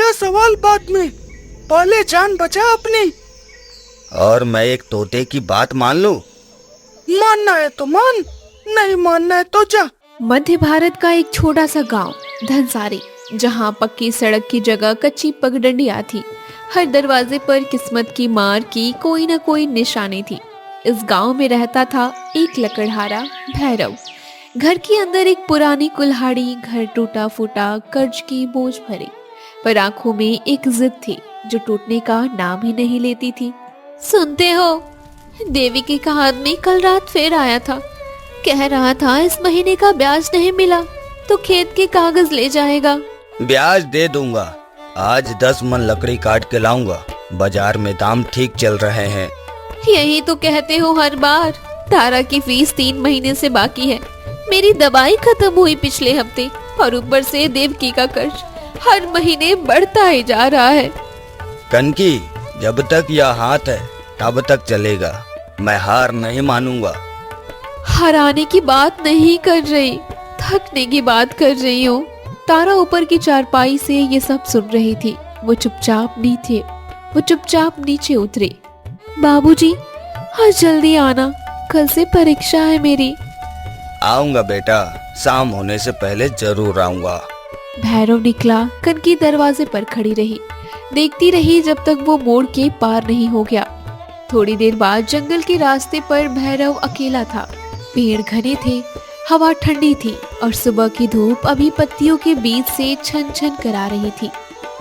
यह सवाल बाद में, पहले जान बचा अपनी। और मैं एक तोते की बात मान लूं? मानना है तो मान, नहीं मानना है तो जा। मध्य भारत का एक छोटा सा गांव धनसारी, जहां पक्की सड़क की जगह कच्ची पगडंडियां थी। हर दरवाजे पर किस्मत की मार की कोई न कोई निशानी थी। इस गांव में रहता था एक लकड़हारा भैरव। घर के अंदर एक पुरानी कुल्हाड़ी, घर टूटा फूटा, कर्ज की बोझ भरी, पर आंखों में एक जिद थी जो टूटने का नाम ही नहीं लेती थी। सुनते हो, देवी के का आदमी कल रात फिर आया था। कह रहा था इस महीने का ब्याज नहीं मिला तो खेत के कागज ले जाएगा। ब्याज दे दूंगा। आज 10 मन लकड़ी काट के लाऊंगा। बाजार में दाम ठीक चल रहे हैं। यही तो कहते हो हर बार। तारा की फीस 3 महीने से बाकी है। मेरी दवाई खत्म हुई पिछले हफ्ते, और ऊपर से देवकी का कर्ज हर महीने बढ़ता ही जा रहा है। कनकी, जब तक यह हाथ है तब तक चलेगा। मैं हार नहीं मानूंगा। हराने की बात नहीं कर रही, थकने की बात कर रही हूँ। तारा ऊपर की चारपाई से ये सब सुन रही थी। वो चुपचाप नीचे उतरी। बाबूजी, आज जल्दी आना, कल से परीक्षा है मेरी। आऊंगा बेटा, शाम होने से पहले जरूर आऊंगा। भैरव निकला। कनकी दरवाजे पर खड़ी रही, देखती रही जब तक वो मोड़ के पार नहीं हो गया। थोड़ी देर बाद जंगल के रास्ते पर भैरव अकेला था। पेड़ घने थे, हवा ठंडी थी और सुबह की धूप अभी पत्तियों के बीच से छन छन करा रही थी।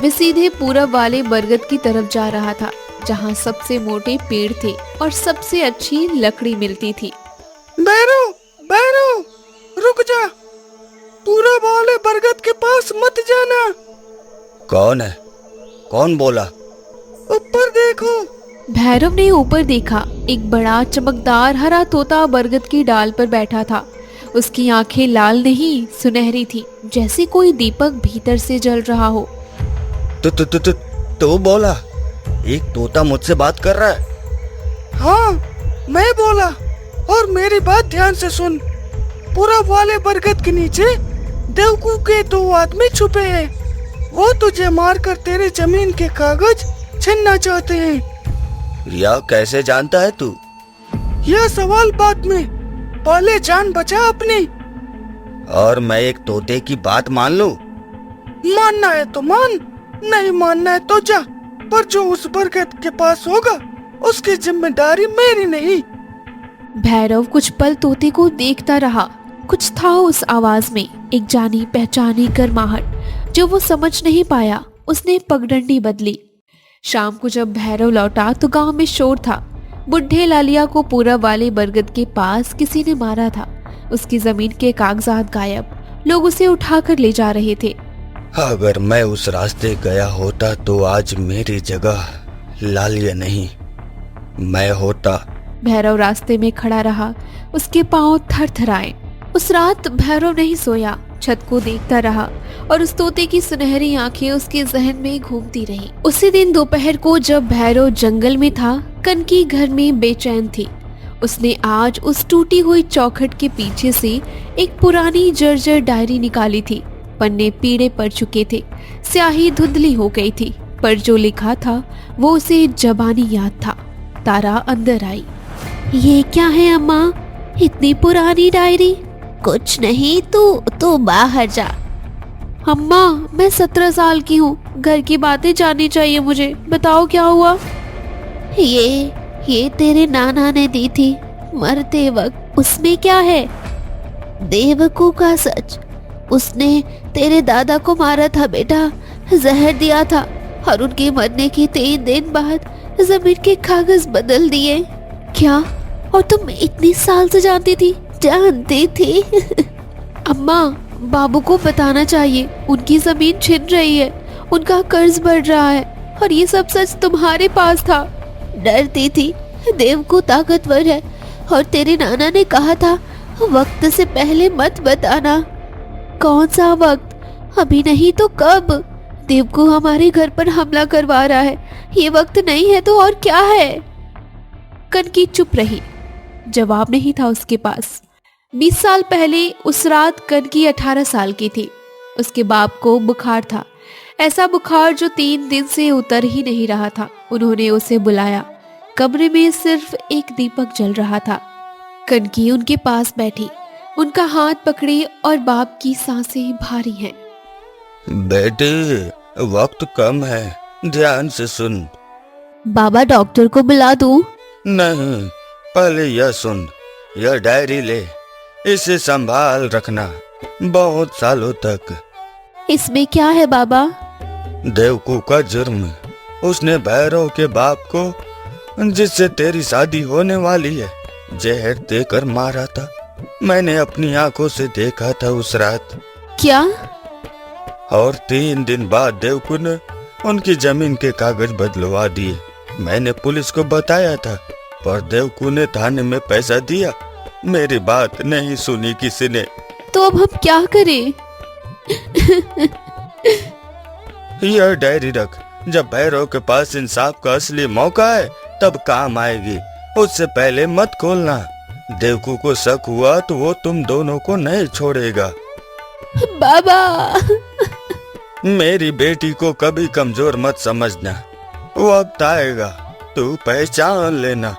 वे सीधे पूरब वाले बरगद की तरफ जा रहा था, जहाँ सबसे मोटे पेड़ थे और सबसे अच्छी लकड़ी मिलती थी। भैरव, भैरव, रुक जा। पूरब वाले बरगद के पास मत जाना। कौन है? कौन बोला? ऊपर देखो। भैरव ने ऊपर देखा। एक बड़ा चमकदार हरा तोता बरगद की डाल पर बैठा था। उसकी आंखें लाल नहीं, सुनहरी थी, जैसे कोई दीपक भीतर से जल रहा हो। तो बोला, एक तोता मुझसे बात कर रहा है। हाँ, मैं बोला, और मेरी बात ध्यान से सुन। पूरब वाले बरगद के नीचे देवकू के 2 आदमी छुपे हैं। वो तुझे मारकर तेरे जमीन के कागज छीनना चाहते हैं। यह कैसे जानता है तू? यह सवाल बाद में, पहले जान बचा अपनी। और मैं एक तोते की बात मान लूं? मानना है तो मान, नहीं मानना है तो जा। पर जो उस बरगद के पास होगा उसकी जिम्मेदारी मेरी नहीं। भैरव कुछ पल तोते को देखता रहा। कुछ था उस आवाज में, एक जानी पहचानी गर्माहट जो वो समझ नहीं पाया। उसने पगडंडी बदली। शाम को जब भैरव लौटा तो गांव में शोर था। बुढ़े लालिया को पूरब वाले बरगद के पास किसी ने मारा था। उसकी जमीन के कागजात गायब। लोग उसे उठाकर ले जा रहे थे। अगर मैं उस रास्ते गया होता तो आज मेरी जगह लालिया नहीं, मैं होता। भैरव रास्ते में खड़ा रहा। उसके पांव थरथराए। उस रात भैरव नहीं सोया, छत को देखता रहा और उस तोते की सुनहरी आंखें उसके जहन में घूमती रहीं। उसी दिन दोपहर को जब भैरव जंगल में था, कनकी घर में बेचैन थी। उसने आज उस टूटी हुई चौखट के पीछे से एक पुरानी जर्जर डायरी निकाली थी। पन्ने पीड़े पड़ चुके थे, स्याही धुंधली हो गई थी, पर जो लिखा था वो उसे जबानी याद था। तारा अंदर आई। ये क्या है अम्मा, इतनी पुरानी डायरी? कुछ नहीं, तू बाहर जा। अम्मा, मैं 17 साल की हूँ, घर की बातें जाननी चाहिए मुझे। बताओ क्या हुआ? ये तेरे नाना ने दी थी मरते वक्त। उसमें क्या है? देवकू का सच। उसने तेरे दादा को मारा था बेटा, जहर दिया था, और उनके मरने के 3 दिन बाद जमीन के कागज बदल दिए। क्या? और तुम इतनी साल से जानती थी? अम्मा, बाबू को बताना चाहिए, उनकी जमीन छिन रही है, उनका कर्ज बढ़ रहा है, और ये सब सच तुम्हारे पास था। डरती थी, देवकू ताकतवर है, और तेरे नाना ने कहा था वक्त से पहले मत बताना। कौन सा वक्त? अभी नहीं तो कब? देवकू हमारे घर पर हमला करवा रहा है। ये वक्त नहीं है तो और क्या है? कनकी चुप रही। जवाब नहीं था उसके पास। 20 साल पहले उस रात कनकी 18 साल की थी। उसके बाप को बुखार था। ऐसा बुखार जो 3 दिन से उतर ही नहीं रहा था। उन्होंने उसे बुलाया। कमरे में सिर्फ एक दीपक जल रहा था। कनकी उनके पास बैठी, उनका हाथ पकड़ी और बाप की सांसें भारी हैं। बेटे, वक्त कम है, ध्यान से सुन। बाबा, डॉक्टर को बुला दूं? नहीं, पहले यह सुन। यह डायरी ले, इसे संभाल रखना बहुत सालों तक। इसमें क्या है बाबा? देवकू का जुर्म। उसने भैरव के बाप को, जिससे तेरी शादी होने वाली है, जहर देकर मारा था। मैंने अपनी आंखों से देखा था उस रात। क्या? और 3 दिन बाद देवकू ने उनकी जमीन के कागज बदलवा दिए। मैंने पुलिस को बताया था, पर देवकू ने थाने में पैसा दिया। मेरी बात नहीं सुनी किसी ने। तो अब हम क्या करें? यह डायरी रख। जब भैरव के पास इंसाफ का असली मौका है तब काम आएगी। उससे पहले मत खोलना। देवकू को शक हुआ तो वो तुम दोनों को नहीं छोड़ेगा। बाबा, मेरी बेटी को कभी कमजोर मत समझना। वक्त आएगा, तू पहचान लेना।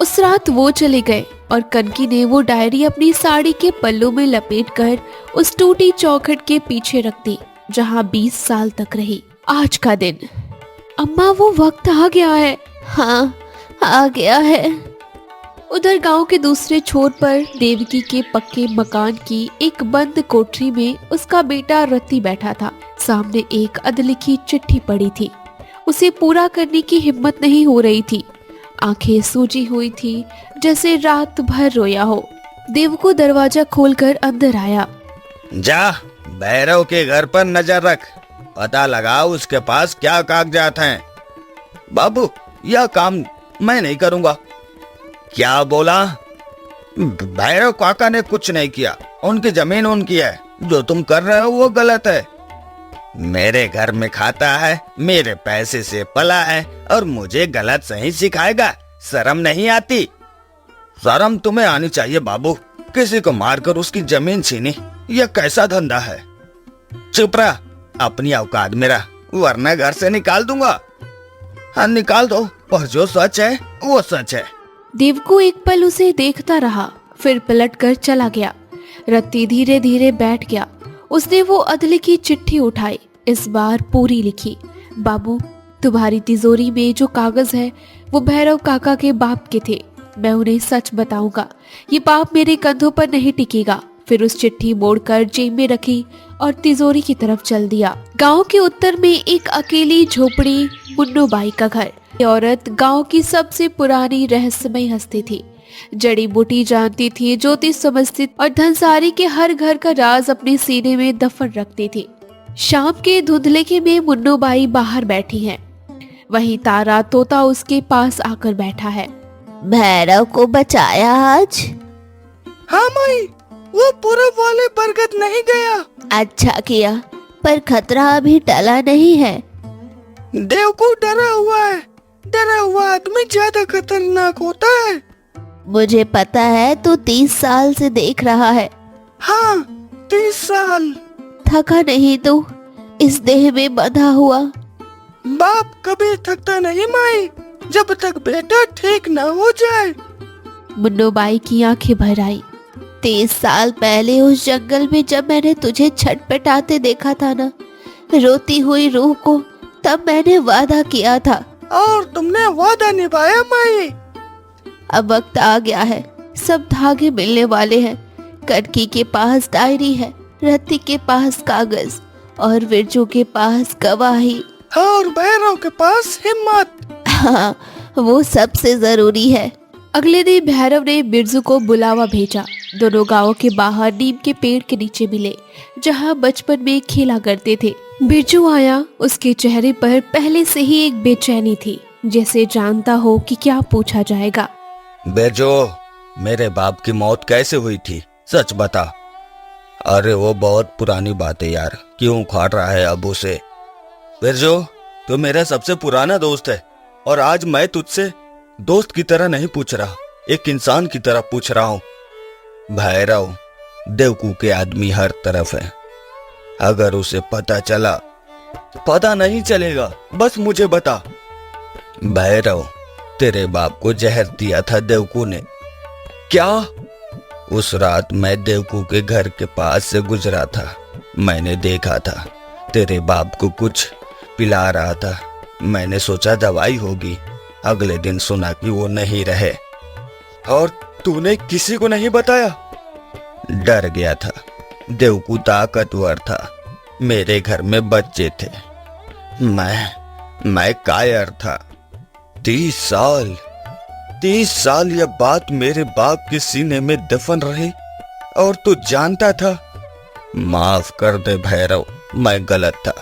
उस रात वो चले गए और कनकी ने वो डायरी अपनी साड़ी के पल्लू में लपेटकर उस टूटी चौखट के पीछे रख दी जहाँ 20 साल तक रही। आज का दिन। अम्मा, वो वक्त आ गया है। हाँ, आ गया है। उधर गांव के दूसरे छोर पर देवकी के पक्के मकान की एक बंद कोठरी में उसका बेटा रति बैठा था। सामने एक अधलिखी चिट्ठी पड़ी थी। उसे पूरा करने की हिम्मत नहीं हो रही थी। आंखें सूजी हुई थी, जैसे रात भर रोया हो। देवकू दरवाजा खोलकर अंदर आया। जा, भैरव के घर पर नजर रख। पता लगा उसके पास क्या कागजात हैं। बाबू, यह काम मैं नहीं करूंगा। क्या बोला? भैरव काका ने कुछ नहीं किया। उनकी जमीन उनकी है। जो तुम कर रहे हो वो गलत है। मेरे घर में खाता है, मेरे पैसे से पला है और मुझे गलत सही सिखाएगा। शर्म नहीं आती? शर्म तुम्हें आनी चाहिए बाबू। किसी को मारकर उसकी जमीन छीनी, यह कैसा धंधा है? चुप रहा, अपनी औकात में रह, वरना घर से निकाल दूंगा। हाँ, निकाल दो, पर जो सच है वो सच है। देवकू एक पल उसे देखता रहा, फिर पलटकर चला गया। रत्ती धीरे धीरे बैठ गया। उसने वो अधलिखी चिट्ठी उठाई, इस बार पूरी लिखी। बाबू, तुम्हारी तिजोरी में जो कागज है वो भैरव काका के बाप के थे। मैं उन्हें सच बताऊंगा। ये पाप मेरे कंधों पर नहीं टिकेगा। फिर उस चिट्ठी मोड़कर जेब में रखी और तिजोरी की तरफ चल दिया। गांव के उत्तर में एक अकेली झोपड़ी, मुन्नो बाई का घर। ये औरत गांव की सबसे पुरानी रहस्यमय हस्ती थी। जड़ी बूटी जानती थी, ज्योतिष समझती और धनसारी के हर घर का राज अपने सीने में दफन रखती थी। शाम के धुंधलेके में मुन्नो बाई बाहर बैठी है। वहीं तारा तोता उसके पास आकर बैठा है। भैरव को बचाया आज? हाँ माई, वो पूरब वाले बरगद नहीं गया। अच्छा किया, पर खतरा अभी टला नहीं है। देवकू डरा हुआ है। डरा हुआ आदमी ज्यादा खतरनाक होता है। मुझे पता है, तू 30 साल से देख रहा है। हाँ, 30 साल। थका नहीं तू इस देह में बंधा हुआ? बाप कभी थकता नहीं माई, जब तक बेटा ठीक न हो जाए। मुन्नो बाई की आंखें भर आई। 30 साल पहले उस जंगल में जब मैंने तुझे छटपटाते देखा था ना, रोती हुई रूह को, तब मैंने वादा किया था। और तुमने वादा निभाया माई। अब वक्त आ गया है, सब धागे मिलने वाले हैं। कटकी के पास डायरी है, रति के पास कागज और विरजू के पास गवाही, और भैरव के पास हिम्मत। हाँ, वो सबसे जरूरी है। अगले दिन भैरव ने बिरजू को बुलावा भेजा। दोनों गांव के बाहर नीम के पेड़ के नीचे मिले, जहां बचपन में खेला करते थे। बिरजू आया। उसके चेहरे पर पहले से ही एक बेचैनी थी, जैसे जानता हो कि क्या पूछा जाएगा। बेजो, मेरे बाप की मौत कैसे हुई थी? सच बता। अरे वो बहुत पुरानी बात है यार, क्यों उखाड़ रहा है अब उसे? बेजो, तू मेरा सबसे पुराना दोस्त है और आज मैं तुझसे दोस्त की तरह नहीं पूछ रहा, एक इंसान की तरह पूछ रहा हूँ। भैरव, देवकू के आदमी हर तरफ है। अगर उसे पता चला पता नहीं चलेगा, बस मुझे बता। भैरव, तेरे बाप को जहर दिया था देवकू ने। क्या? उस रात मैं देवकू के घर के पास से गुजरा था, मैंने देखा था तेरे बाप को कुछ पिला रहा था। मैंने सोचा दवाई होगी, अगले दिन सुना कि वो नहीं रहे। और तूने किसी को नहीं बताया? डर गया था, देवकू ताकतवर था, मेरे घर में बच्चे थे, मैं कायर था। 30 साल यह बात मेरे बाप के सीने में दफन रही और तू जानता था? माफ कर दे भैरव, मैं गलत था,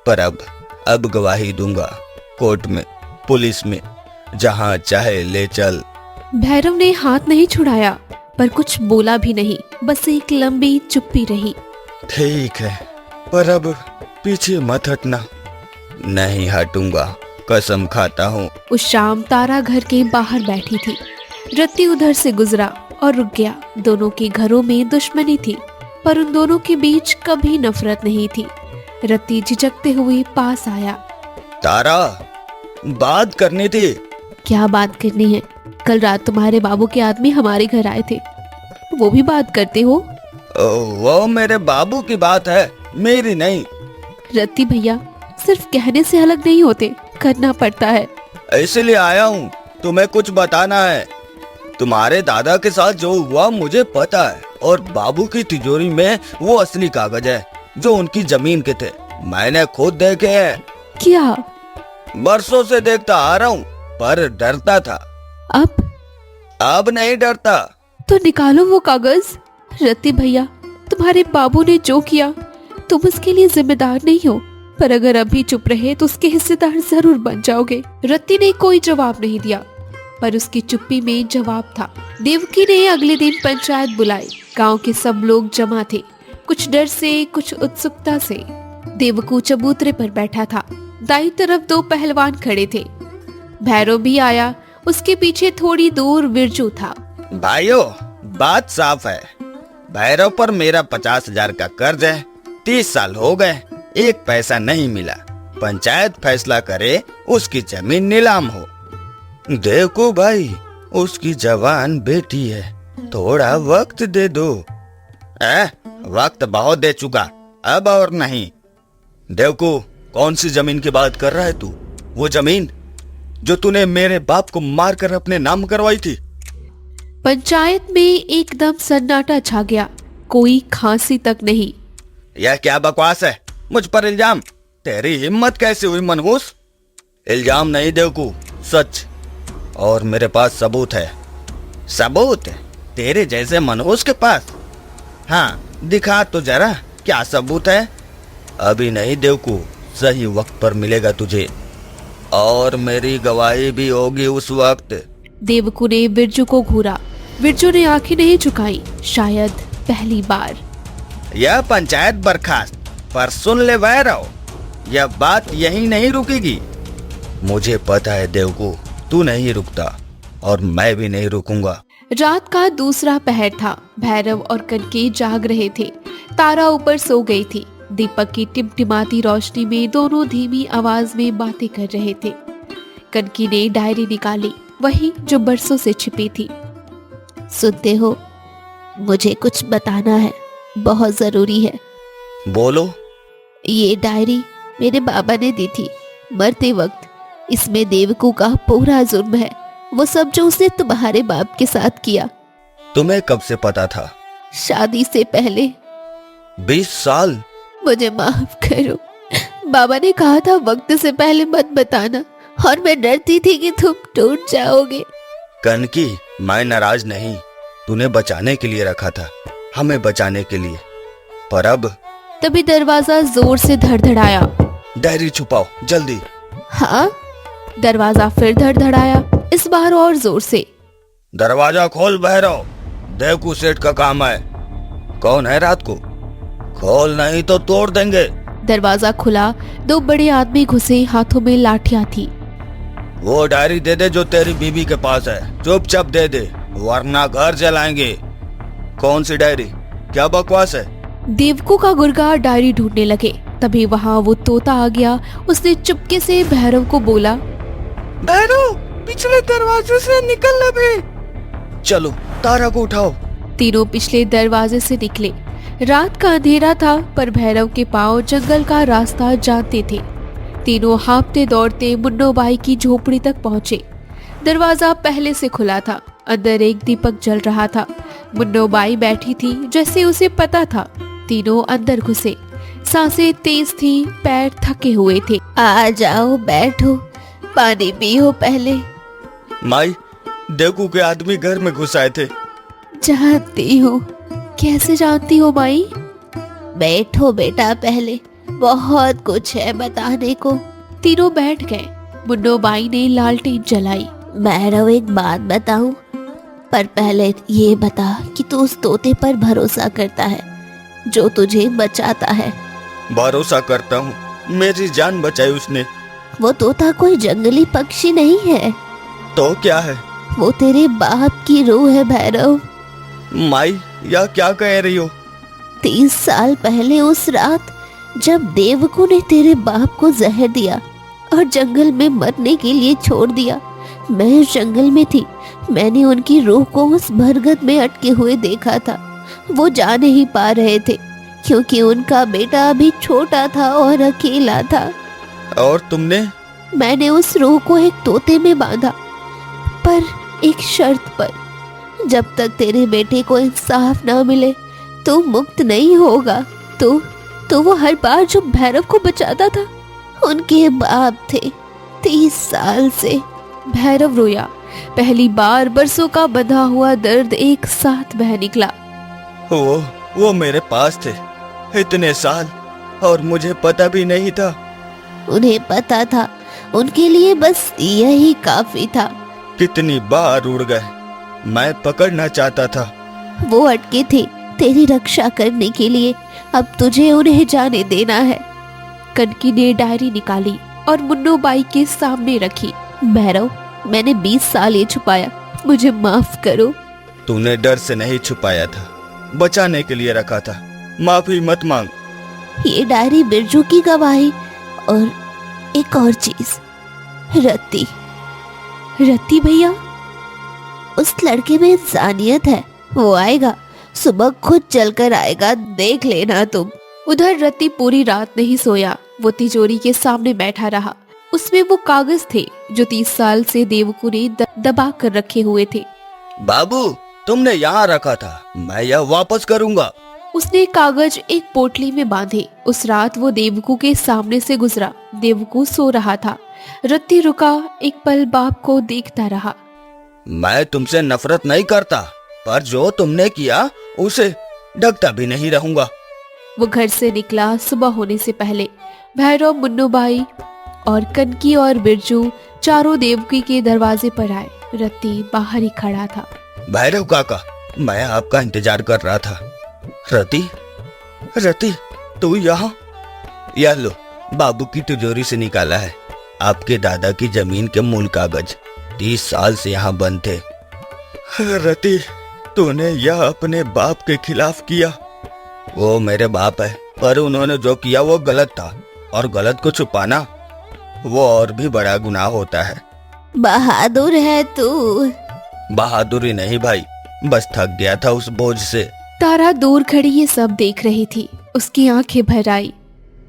पर अब गवाही दूंगा, कोर्ट में, पुलिस में, जहां चाहे ले चल। भैरव ने हाथ नहीं छुड़ाया पर कुछ बोला भी नहीं, बस एक लंबी चुप्पी रही। ठीक है, पर अब पीछे मत हटना। नहीं हटूंगा, कसम खाता हूँ। उस शाम तारा घर के बाहर बैठी थी। रत्ती उधर से गुजरा और रुक गया। दोनों के घरों में दुश्मनी थी, पर उन दोनों के बीच कभी नफरत नहीं थी। रत्ती झिझकते हुए पास आया। तारा, बात करनी थी। क्या बात करनी है? कल रात तुम्हारे बाबू के आदमी हमारे घर आए थे, वो भी बात करते हो? वो मेरे बाबू की बात है, मेरी नहीं। रत्ती भैया, सिर्फ कहने से अलग नहीं होते, करना पड़ता है। इसलिए आया हूँ, तुम्हें कुछ बताना है। तुम्हारे दादा के साथ जो हुआ मुझे पता है, और बाबू की तिजोरी में वो असली कागज है जो उनकी जमीन के थे, मैंने खुद देखे हैं। क्या? बरसों से देखता आ रहा हूँ, पर डरता था। अब नहीं डरता। तो निकालो वो कागज। रत्ती भैया, तुम्हारे बाबू ने जो किया तुम उसके लिए जिम्मेदार नहीं हो, पर अगर अभी चुप रहे तो उसके हिस्सेदार जरूर बन जाओगे। रत्ती ने कोई जवाब नहीं दिया, पर उसकी चुप्पी में जवाब था। देवकी ने अगले दिन पंचायत बुलाई। गांव के सब लोग जमा थे, कुछ डर से, कुछ उत्सुकता से। देवकू चबूतरे पर बैठा था, दाईं तरफ 2 पहलवान खड़े थे। भैरव भी आया, उसके पीछे थोड़ी दूर बिरजू था। भाइयों, बात साफ है, भैरव पर मेरा 50,000 का कर्ज है। 30 साल हो गए, एक पैसा नहीं मिला। पंचायत फैसला करे उसकी जमीन नीलाम हो। देखो भाई, उसकी जवान बेटी है, थोड़ा वक्त दे दो। वक्त बहुत दे चुका, अब और नहीं। देवकू, कौन सी जमीन की बात कर रहा है तू? वो जमीन जो तूने मेरे बाप को मारकर अपने नाम करवाई थी। पंचायत में एकदम सन्नाटा छा गया, कोई खांसी तक नहीं। यह क्या बकवास है? मुझ पर इल्जाम? तेरी हिम्मत कैसे हुई मनहूस? इल्जाम नहीं देवकू, सच, और मेरे पास सबूत है। सबूत? तेरे जैसे मनहूस के पास? हाँ, दिखा तो जरा, क्या सबूत है? अभी नहीं देवकू, सही वक्त पर मिलेगा तुझे, और मेरी गवाही भी होगी उस वक्त। देवकू ने बिरजू को घूरा। बिरजू ने आंखें नहीं झुकाई, शायद पहली बार। यह पंचायत बर्खास्त, पर सुन ले भैरव, यह बात यहीं नहीं रुकेगी। मुझे पता है देवकू, तू नहीं रुकता, और मैं भी नहीं रुकूंगा। रात का दूसरा पहर था। भैरव और कनकी जाग रहे थे। तारा ऊपर सो गई थी। दीपक की टिमटिमाती रोशनी में दोनों धीमी आवाज में बातें कर रहे थे। कनकी ने डायरी निकाली, वही जो बरसों से छिपी थी। सुनते हो, मुझे कुछ बताना है, बहुत जरूरी है। बोलो। ये डायरी मेरे बाबा ने दी थी मरते वक्त। इसमें देवकू का पूरा जुर्म है, वो सब जो उसने तुम्हारे बाप के साथ किया। तुम्हें कब से पता था? शादी से पहले। 20 साल? मुझे माफ करो, बाबा ने कहा था वक्त से पहले मत बताना, और मैं डरती थी कि तुम टूट जाओगे। कनकी, मैं नाराज नहीं, तूने बचाने के लिए रखा था, हमें बचाने के लिए, पर अब। तभी दरवाजा जोर से धड़धड़ाया। डायरी छुपाओ जल्दी। हाँ? दरवाजा फिर धड़धड़ाया, इस बार और जोर से। दरवाजा खोल भैरव, देवकू सेठ का काम है। कौन है रात को? खोल नहीं तो तोड़ देंगे। दरवाजा खुला, 2 बड़े आदमी घुसे, हाथों में लाठियां थी। वो डायरी दे दे जो तेरी बीबी के पास है, चुपचाप दे दे, वरना घर जलाएंगे। कौन सी डायरी? क्या बकवास है? देवकू का गुर्गा डायरी ढूंढने लगे। तभी वहाँ वो तोता आ गया। उसने चुपके से भैरव को बोला, भैरव, पिछले दरवाजे से निकल अभी। चलो तारा को उठाओ। तीनों पिछले दरवाजे से निकले। रात का अंधेरा था, पर भैरव के पांव जंगल का रास्ता जानते थे। तीनों हाँफते दौड़ते मुन्नो बाई की झोपड़ी तक पहुंचे। दरवाजा पहले से खुला था। अंदर एक दीपक जल रहा था। मुन्नो बाई बैठी थी जैसे उसे पता था। तीनों अंदर घुसे। सांसें तेज थी, पैर थके हुए थे। आ जाओ, बैठो, पानी पियो पहले। माई, देखू के आदमी घर में घुस आए थे। जानती हूँ। कैसे जानती हो माई? बैठो बेटा, पहले बहुत कुछ है बताने को। तीनों बैठ गए। मुन्नो बाई ने लालटेन जलाई। भैरव, एक बात बताऊं, पर पहले ये बता कि तू उस तोते पर भरोसा करता है जो तुझे बचाता है? भरोसा करता हूँ, मेरी जान बचाई उसने। वो तोता कोई जंगली पक्षी नहीं है, तो क्या है? वो तेरे बाप की रूह है भैरव। माई, यह क्या कह रही हो? 30 साल पहले उस रात जब देवकू ने तेरे बाप को जहर दिया और जंगल में मरने के लिए छोड़ दिया, मैं उस जंगल में थी। मैंने उनकी रूह को उस बरगद में अटके हुए देखा था। वो जा नहीं पा रहे थे क्योंकि उनका बेटा अभी छोटा था और अकेला था। और तुमने? मैंने उस रूह को एक तोते में बांधा, पर एक शर्त पर। जब तक तेरे बेटे को इंसाफ ना मिले तू मुक्त नहीं होगा। तो वो हर बार जो भैरव को बचाता था उनके बाप थे। 30 साल से। भैरव रोया। पहली बार बरसों का बंधा हुआ दर्द एक साथ बह निकला। वो मेरे पास थे इतने साल और मुझे पता भी नहीं था। उन्हें पता था, उनके लिए बस यही काफी था। कितनी बार उड़ गए, मैं पकड़ना चाहता था। वो अटके थे तेरी रक्षा करने के लिए। अब तुझे उन्हें जाने देना है। कनकी ने डायरी निकाली और मुन्नो बाई के सामने रखी। भैरव, मैंने 20 साल ये छुपाया, मुझे माफ करो। तूने डर से नहीं छुपाया था, बचाने के लिए रखा था। माफी मत मांग। ये डायरी बिरजू की गवाही और एक और चीज, रत्ती। रत्ती भैया? उस लड़के में इंसानियत है। वो आएगा, सुबह खुद चलकर आएगा, देख लेना तुम। उधर रत्ती पूरी रात नहीं सोया। वो तिजोरी के सामने बैठा रहा। उसमें वो कागज थे जो 30 साल से देवकू ने दबा कर रखे हुए थे। बाबू, तुमने यहाँ रखा था, मैं यह वापस करूँगा। उसने कागज एक पोटली में बांधे। उस रात वो देवकू के सामने से गुजरा। देवकू सो रहा था। रत्ती रुका, एक पल बाप को देखता रहा। मैं तुमसे नफरत नहीं करता, पर जो तुमने किया उसे ढकता भी नहीं रहूंगा। वो घर से निकला सुबह होने से पहले। भैरव, मुन्नो बाई और कनकी और बिरजू चारों देवकी के दरवाजे पर आए। रत्ती बाहर ही खड़ा था। भैरव काका, मैं आपका इंतजार कर रहा था। रति, तू यहाँ? यह लो, बाबू की तिजोरी से निकाला है। आपके दादा की जमीन के मूल कागज 30 साल से यहाँ बंद थे। रति, तूने यह अपने बाप के खिलाफ किया। वो मेरे बाप है, पर उन्होंने जो किया वो गलत था, और गलत को छुपाना वो और भी बड़ा गुनाह होता है। बहादुर है तू। बहादुरी नहीं भाई, बस थक गया था उस बोझ से। तारा दूर खड़ी ये सब देख रही थी। उसकी आंखें भर आई।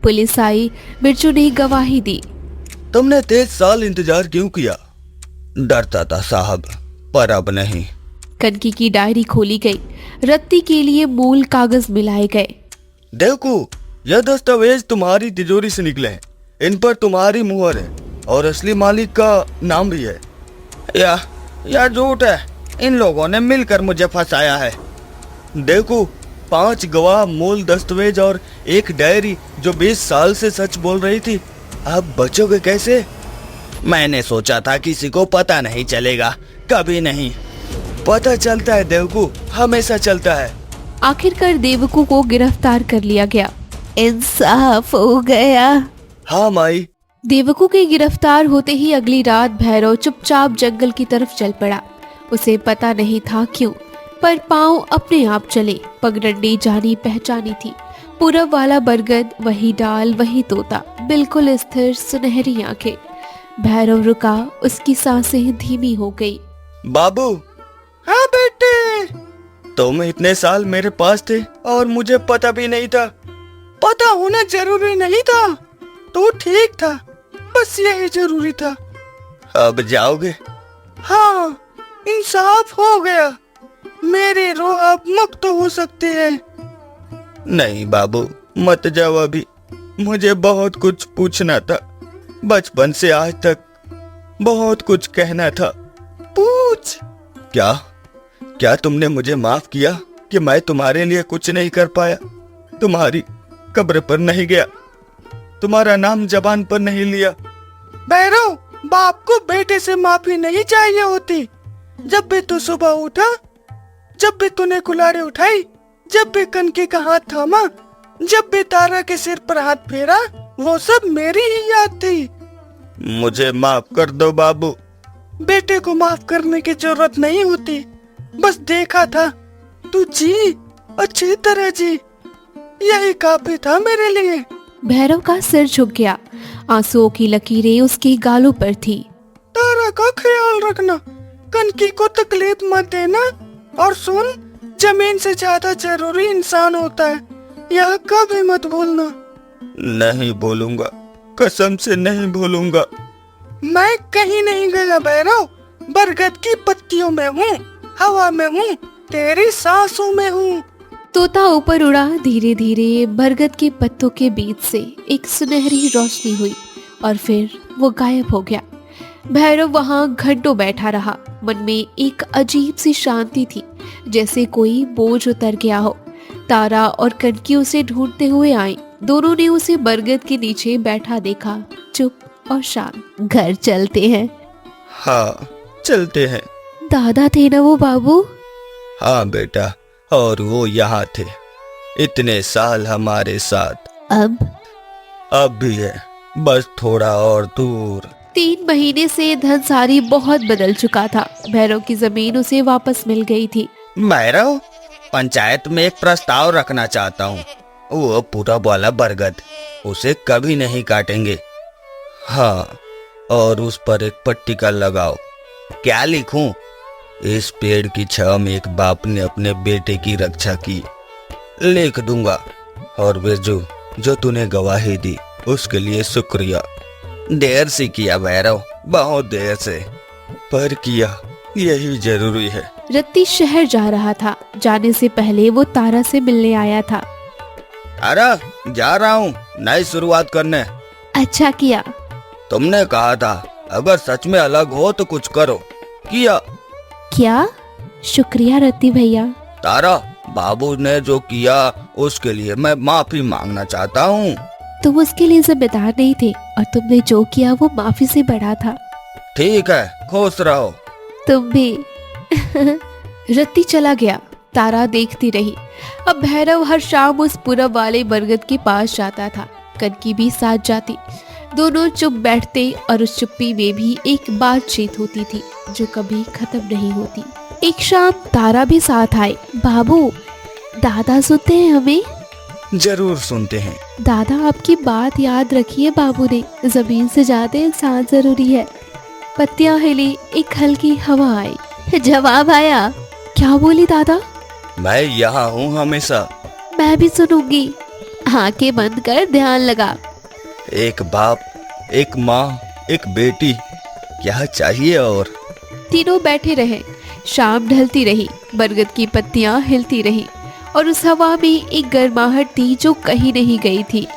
पुलिस आई। बिरजू ने गवाही दी। तुमने 23 साल इंतजार क्यों किया? डरता था साहब, पर अब नहीं। कनकी की डायरी खोली गई। रत्ती के लिए मूल कागज मिलाए गए। देखो, यह दस्तावेज तुम्हारी तिजोरी से निकले हैं। इन पर तुम्हारी मुहर है और असली मालिक का नाम भी है। यह झूठ है। इन लोगों ने मिलकर मुझे फंसाया है। देखो, 5 गवाह, मूल दस्तावेज और एक डायरी जो 20 साल से सच बोल रही थी। अब बचोगे कैसे? मैंने सोचा था किसी को पता नहीं चलेगा, कभी नहीं। पता चलता है देवकू, हमेशा चलता है। आखिरकार देवकू को गिरफ्तार कर लिया गया। इंसाफ हो गया। हाँ माई। देवकू के गिरफ्तार होते ही अगली रात भैरव चुपचाप जंगल की तरफ चल पड़ा। उसे पता नहीं था क्यों, पर पांव अपने आप चले। पगडंडी जानी पहचानी थी। पूरब वाला बरगद, वही डाल, वही तोता, बिल्कुल स्थिर, सुनहरी आंखें। भैरव रुका, उसकी सांसें धीमी हो गई। बाबू, हाँ बेटे। तुम इतने साल मेरे पास थे और मुझे पता भी नहीं था। पता होना जरूरी नहीं था, तू ठीक था, बस यही जरूरी था। अब जाओगे? हाँ, इंसाफ हो गया, मेरी रूह अब मुक्त हो सकती है। नहीं बाबू, मत जाओ अभी। मुझे बहुत कुछ पूछना था, बचपन से आज तक बहुत कुछ कहना था। पूछ। क्या क्या तुमने मुझे माफ किया कि मैं तुम्हारे लिए कुछ नहीं कर पाया, तुम्हारी कब्र पर नहीं गया, तुम्हारा नाम जबान पर नहीं लिया? भैरव, बाप को बेटे से माफी नहीं चाहिए होती। जब भी तू सुबह उठा, जब भी तूने कुल्हाड़ी उठाई, जब भी कनकी का हाथ थामा, जब भी तारा के सिर पर हाथ फेरा, वो सब मेरी ही याद थी। मुझे माफ कर दो बाबू। बेटे को माफ करने की जरूरत नहीं होती, बस देखा था तू जी, अच्छी तरह जी, यही काफी था मेरे लिए। भैरव का सिर झुक गया, आंसुओं की लकीरें उसके गालों पर थी। तारा का ख्याल रखना, कनकी को तकलीफ मत देना, और सुन, जमीन से ज्यादा जरूरी इंसान होता है, यह कभी मत भूलना। नहीं बोलूंगा, कसम से नहीं भूलूंगा। मैं कहीं नहीं गया भैरव, बरगद की पत्तियों में हूँ, हवा में हूँ, तेरी सांसों में हूँ। तोता ऊपर उड़ा, धीरे धीरे बरगद के पत्तों के बीच से एक सुनहरी रोशनी हुई और फिर वो गायब हो गया। भैरव वहां घंटों बैठा रहा, मन में एक अजीब सी शांति थी, जैसे कोई बोझ उतर गया हो। तारा और कनकी उसे ढूंढते हुए आई, दोनों ने उसे बरगद के नीचे बैठा देखा, चुप और शांत। घर चलते हैं। हाँ, चलते हैं। दादा थे ना वो बाबू? हाँ बेटा, और वो यहाँ थे, इतने साल हमारे साथ। अब भी है, बस थोड़ा और दूर। 3 महीने से धनसारी बहुत बदल चुका था। भैरव की जमीन उसे वापस मिल गई थी। भैरव, पंचायत में एक प्रस्ताव रखना चाहता हूँ। वो पूरब वाला बरगद, उसे कभी नहीं काटेंगे। हाँ, और उस पर एक पट्टिका लगाओ। क्या लिखूं? इस पेड़ की छांव में एक बाप ने अपने बेटे की रक्षा की, लिख दूंगा। और बिरजू, जो तूने गवाही दी उसके लिए शुक्रिया। देर से किया भैरव, बहुत देर से, पर किया, यही जरूरी है। रत्ती शहर जा रहा था, जाने से पहले वो तारा से मिलने आया था। अरे जा रहा हूँ नई शुरुआत करने। अच्छा किया। तुमने कहा था अगर सच में अलग हो तो कुछ करो, किया। क्या? शुक्रिया रत्ती भैया। तारा, बाबू ने जो किया उसके लिए मैं माफी मांगना चाहता हूँ। तुम उसके लिए जिम्मेदार नहीं थे, और तुमने जो किया वो माफी से बड़ा था। ठीक है, खुश रहो। तुम भी। रत्ती चला गया, तारा देखती रही। अब भैरव हर शाम उस पूरब वाले बरगद के पास जाता था, कनकी भी साथ जाती। दोनों चुप बैठते और उस चुप्पी में भी एक बातचीत होती थी जो कभी खत्म नहीं होती। एक शाम तारा भी साथ आए। बाबू, दादा सुनते हैं हमें? जरूर सुनते हैं। दादा, आपकी बात याद रखिए, बाबू ने, जमीन से ज्यादा इंसान जरूरी है। पत्तियां हिली, एक हल्की हवा आई। जवाब आया। क्या बोली दादा? मैं यहाँ हूँ हमेशा। मैं भी सुनूंगी। आंखें बंद कर ध्यान लगा। एक बाप, एक माँ, एक बेटी, क्या चाहिए और? तीनों बैठे रहे। शाम ढलती रही, बरगद की पत्तियां हिलती रही, और उस हवा में एक गर्माहट थी जो कहीं नहीं गई थी।